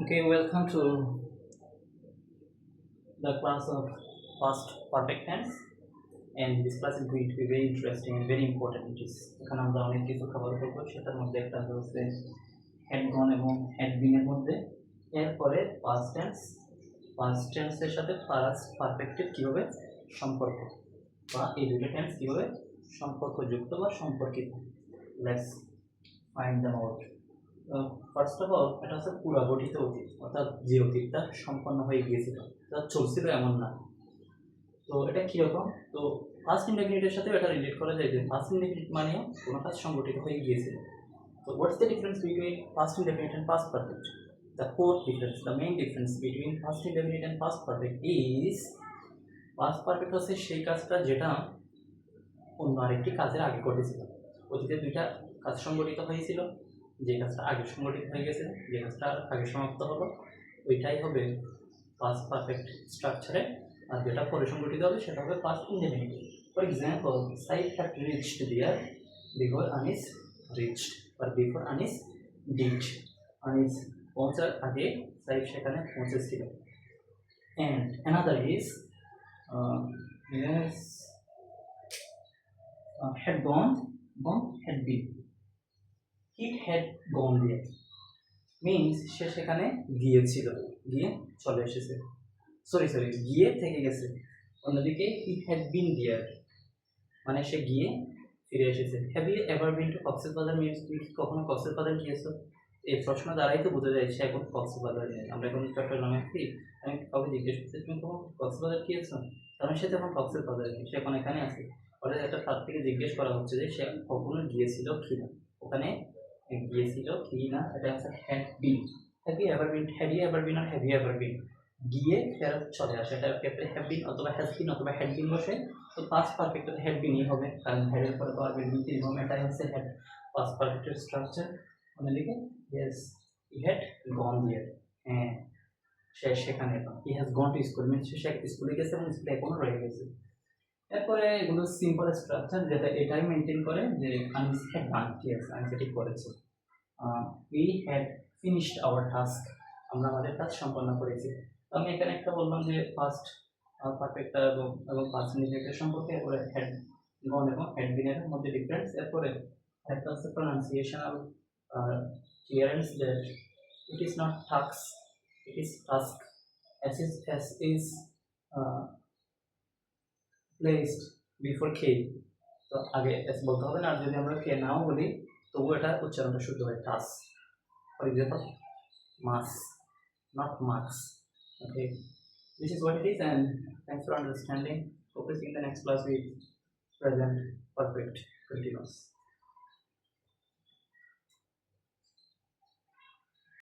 Okay, welcome to the class of past perfect tense, and this class is going to be very interesting and very important. It is এখানে আমরা অনেক কিছু cover করব, সেটার মধ্যে একটা হচ্ছে হ্যাড গন এবং হ্যাড বিন এর মধ্যে। এরপরে পাস্ট টেন্সের সাথে পাস্ট পারফেক্টের কিভাবে সম্পর্ক বা এই দুটো টেন্স কিভাবে সম্পর্কযুক্ত বা সম্পর্কিত। Let's find them out. First of all, এটা হচ্ছে পুরাগঠিত অতীত, অর্থাৎ যে অতীতটা সম্পন্ন হয়ে গিয়েছিল, এটা চলছিল এমন না। তো এটা কীরকম? তো ফার্স্ট ইনডেফিনিটের সাথে এটা রিলেট করা যায় যে ফার্স্ট ইনডেফিনিট মানেও কোনো কাজ সংগঠিত হয়ে গিয়েছিল। তো what's the difference between first indefinite and past perfect? The core difference, the main difference between first indefinite and past perfect is past perfect হচ্ছে সেই কাজটা যেটা অন্য আরেকটি কাজের আগে ঘটেছিল। অতীতে দুইটা কাজ সংগঠিত হয়েছিল, যে কাজটা আগে সংগঠিত হয়ে গেছে, যে কাজটা আগে সমাপ্ত হলো, ওইটাই হবে পাস্ট পারফেক্ট স্ট্রাকচারে। আর যেটা পরে সংগঠিত হবে সেটা হবে past indefinite. For example, Saif had reached there before Anis reached, আর বিফোর আনিস ডিড। আনিস পৌঁছার আগে সাইফ সেখানে পৌঁছেছিল। And another is had gone had been. He had gone there means সে সেখানে গিয়েছিল, গিয়ে চলে এসেছে, সরি গিয়ে থেকে গেছে। অন্যদিকে he had been there মানে সে গিয়ে ফিরে এসেছে। Have you ever been to Cox's Bazar means তুমি কি কখনো কক্সবাজার গিয়েছো? এই প্রশ্ন দ্বারাই তো বোঝা যায় সে এখন কক্সবাজার নেই। আমরা এখন চট্টগ্রামে আছি, আমি কাউকে জিজ্ঞেস করছি তুমি কখন কক্সবাজার গিয়েছো, কারণ সে তখন কক্সবাজার নেই, সে এখন এখানে আছে। অর্থাৎ একটা তার থেকে জিজ্ঞেস করা হচ্ছে যে সে কখনো গিয়েছিল কি না, ওখানে গিয়েছিল কি না, এটা হচ্ছে had been. Have you ever been, had you ever been আর হ্যাভ ইউ এভার বিন, গিয়ে ফেরত চলে আসে, এটার ক্ষেত্রে হ্যাভ বিন অথবা হ্যাজ বিন অথবা হ্যাড বিন বসে। তো পাস্ট পারফেক্ট হ্যাড বিনই হবে, কারণ হ্যাডের পরে তো আর বিন হবে, এটাই হচ্ছে হ্যাড পাস্ট পারফেক্টের স্ট্রাকচার। অন্যদিকে yes he had gone there, হ্যাঁ সে সেখানে, he has gone to school means সে স্কুলে গেছে এবং স্কুলে এখনো রয়ে গেছে। এরপরে এগুলো সিম্পল স্ট্রাকচার যেটা এটাই মেনটেন করে যে আনিস হ্যাড ডান, ঠিক আছে আনিস এটি করেছে। We had finished our task, আমরা আমাদের কাজ সম্পন্ন করেছি। তো আমি এখানে একটা বললাম যে ফার্স্ট পারফেক্ট এবং পাস্ট ইনডিফিনিটের সম্পর্কে, এরপরে হ্যাড গন এবং হ্যাড বিনের মধ্যে ডিফারেন্স, এরপরে একটা হচ্ছে প্রনাউন্সিয়েশনাল clearance that it is not task, it is task. S is placed before K, তো আগে এস বলতে হবে না, আর যদি আমরা কে নাও বলি তবুও এটা উচ্চারণটা শুদ্ধ হয় টাস। For example mass, not marks. Okay, this is what it is, and thanks for understanding. Hope to see you in the next class with present perfect continuous.